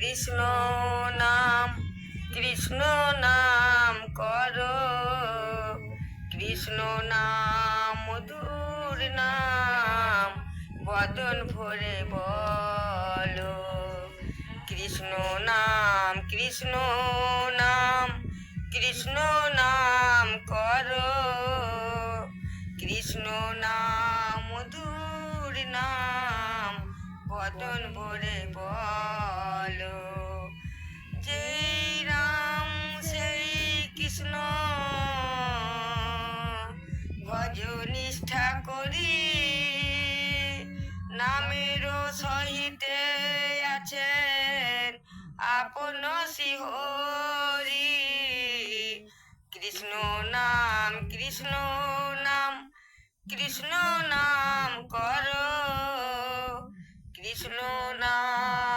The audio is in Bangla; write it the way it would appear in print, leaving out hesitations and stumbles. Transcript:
কৃষ্ণ নাম, কৃষ্ণ নাম করো, কৃষ্ণ নাম মধুর নাম বদন ভরে বলো। কৃষ্ণ নাম, কৃষ্ণ নাম, কৃষ্ণ নাম করো, কৃষ্ণ নাম মধুর নাম বদন ভরে বলো। যেই রাম সেই কৃষ্ণ ভজ নিষ্ঠা করি, নামেরও সহিতে আছেন আপন শিহরি। কৃষ্ণ নাম, কৃষ্ণ নাম, কৃষ্ণ নাম করো, কৃষ্ণ নাম